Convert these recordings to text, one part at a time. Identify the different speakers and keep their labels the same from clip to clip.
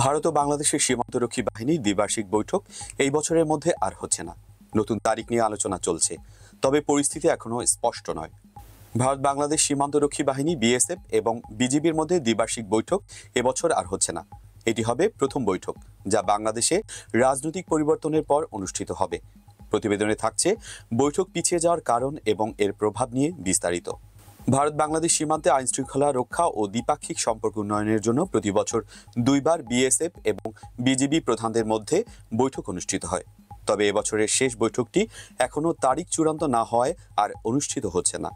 Speaker 1: ভারত ও বাংলাদেশের সীমান্তরক্ষী বাহিনীর দ্বিবার্ষিক বৈঠক এই বছরের মধ্যে আর হচ্ছে না। নতুন তারিখ নিয়ে আলোচনা চলছে, তবে পরিস্থিতি এখনো স্পষ্ট নয়। ভারত বাংলাদেশ সীমান্তরক্ষী বাহিনী বিএসএফ এবং বিজিবির মধ্যে দ্বিবার্ষিক বৈঠক এবছর আর হচ্ছে না। এটি হবে প্রথম বৈঠক, যা বাংলাদেশে রাজনৈতিক পরিবর্তনের পর অনুষ্ঠিত হবে। প্রতিবেদনে থাকছে বৈঠক পিছিয়ে যাওয়ার কারণ এবং এর প্রভাব নিয়ে বিস্তারিত। ভারত বাংলাদেশ সীমান্তে আইনশৃঙ্খলা রক্ষা ও দ্বিপাক্ষিক সম্পর্ক উন্নয়নের জন্য প্রতি বছর দুইবার বিএসএফ এবং বিজিবি প্রধানদের মধ্যে বৈঠক অনুষ্ঠিত হয়। তবে এবছরের শেষ বৈঠকটি এখনও তারিখ চূড়ান্ত না হওয়ায় আর অনুষ্ঠিত হচ্ছে না।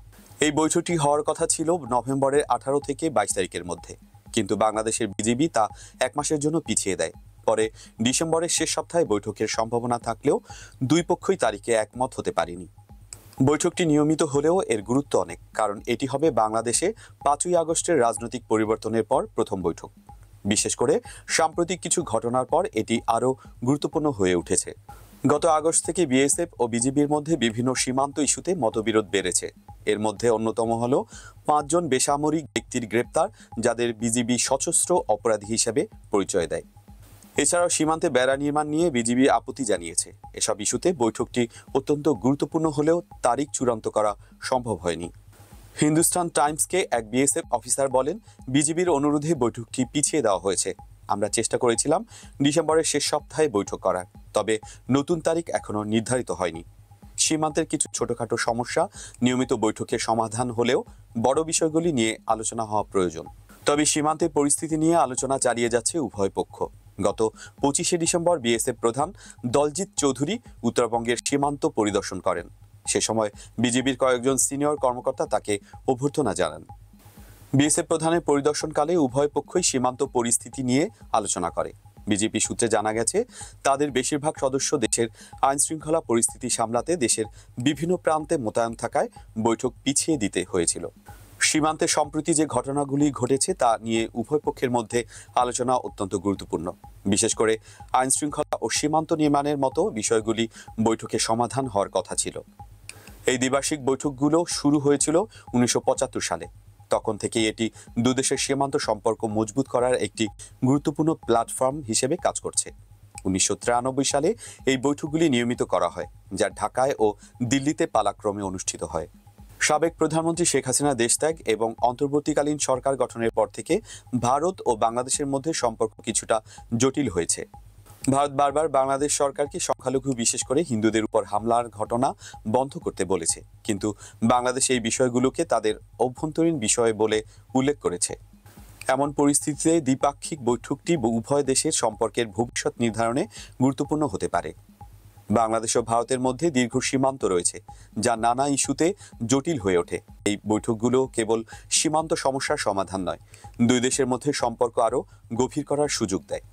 Speaker 1: এই বৈঠকটি হওয়ার কথা ছিল নভেম্বরের 18 থেকে 22 তারিখের মধ্যে, কিন্তু বাংলাদেশের বিজিবি তা এক মাসের জন্য পিছিয়ে দেয়। পরে ডিসেম্বরের শেষ সপ্তাহে বৈঠকের সম্ভাবনা থাকলেও দুই পক্ষই তারিখে একমত হতে পারেনি। বৈঠকটি নিয়মিত হলেও এর গুরুত্ব অনেক, কারণ এটি হবে বাংলাদেশে 5ই আগস্টের রাজনৈতিক পরিবর্তনের পর প্রথম বৈঠক। বিশেষ করে সাম্প্রতিক কিছু ঘটনার পর এটি আরও গুরুত্বপূর্ণ হয়ে উঠেছে। গত আগস্ট থেকে বিএসএফ ও বিজিবির মধ্যে বিভিন্ন সীমান্ত ইস্যুতে মতবিরোধ বেড়েছে। এর মধ্যে অন্যতম হল 5 জন বেসামরিক ব্যক্তির গ্রেপ্তার, যাদের বিজিবি সশস্ত্র অপরাধী হিসেবে পরিচয় দেয়। এছাড়াও সীমান্তে বেড়া নির্মাণ নিয়ে বিজিবি আপত্তি জানিয়েছে। এসব ইস্যুতে বৈঠকটি অত্যন্ত গুরুত্বপূর্ণ হলেও তারিখ চূড়ান্ত করা সম্ভব হয়নি। হিন্দুস্তান টাইমসকে এক বিএসএফ অফিসার বলেন, বিজিবির অনুরোধে বৈঠকটি পিছিয়ে দেওয়া হয়েছে। আমরা চেষ্টা করেছিলাম ডিসেম্বরের শেষ সপ্তাহে বৈঠক করার, তবে নতুন তারিখ এখনও নির্ধারিত হয়নি। সীমান্তের কিছু ছোটখাটো সমস্যা নিয়মিত বৈঠকের সমাধান হলেও বড় বিষয়গুলি নিয়ে আলোচনা হওয়া প্রয়োজন। তবে সীমান্তের পরিস্থিতি নিয়ে আলোচনা চালিয়ে যাচ্ছে উভয় পক্ষ। গত 25শে ডিসেম্বর বিএসএফ প্রধান দলজিৎ চৌধুরী উত্তরবঙ্গের সীমান্ত পরিদর্শন করেন। সে সময় বিজিবির কয়েকজন সিনিয়র কর্মকর্তা তাকে অভ্যর্থনা জানান। বিএসএফ প্রধানের পরিদর্শনকালে উভয় পক্ষই সীমান্ত পরিস্থিতি নিয়ে আলোচনা করে। বিজেপি সূত্রে জানা গেছে, তাদের বেশিরভাগ সদস্য দেশের আইনশৃঙ্খলা পরিস্থিতি সামলাতে দেশের বিভিন্ন প্রান্তে মোতায়েন থাকায় বৈঠক পিছিয়ে দিতে হয়েছিল। সীমান্তে সম্প্রতি যে ঘটনাগুলি ঘটেছে তা নিয়ে উভয় পক্ষের মধ্যে আলোচনা অত্যন্ত গুরুত্বপূর্ণ। বিশেষ করে আইনশৃঙ্খলা ও সীমান্ত নির্মাণের মতো বিষয়গুলি বৈঠকে সমাধান হওয়ার কথা ছিল। এই দ্বিবার্ষিক বৈঠকগুলো শুরু হয়েছিল 1975 সালে। তখন থেকেই এটি দুদেশের সীমান্ত সম্পর্ক মজবুত করার একটি গুরুত্বপূর্ণ প্ল্যাটফর্ম হিসেবে কাজ করছে। 1993 সালে এই বৈঠকগুলি নিয়মিত করা হয়, যা ঢাকায় ও দিল্লিতে পালাক্রমে অনুষ্ঠিত হয়। সাবেক প্রধানমন্ত্রী শেখ হাসিনা দেশত্যাগ এবং অন্তর্বর্তীকালীন সরকার গঠনের পর থেকে ভারত ও বাংলাদেশের মধ্যে সম্পর্ক কিছুটা জটিল হয়েছে। ভারত বারবার বাংলাদেশ সরকারকে সংখ্যালঘু, বিশেষ করে হিন্দুদের উপর হামলার ঘটনা বন্ধ করতে বলেছে, কিন্তু বাংলাদেশ এই বিষয়গুলোকে তাদের অভ্যন্তরীণ বিষয় বলে উল্লেখ করেছে। এমন পরিস্থিতিতে দ্বিপাক্ষিক বৈঠকটি উভয় দেশের সম্পর্কের ভবিষ্যৎ নির্ধারণে গুরুত্বপূর্ণ হতে পারে। বাংলাদেশ ও ভারতের মধ্যে দীর্ঘ সীমান্ত রয়েছে, যা নানা ইস্যুতে জটিল হয়ে ওঠে। এই বৈঠকগুলো কেবল সীমান্ত সমস্যার সমাধান নয়, দুই দেশের মধ্যে সম্পর্ক আরও গভীর করার সুযোগ দেয়।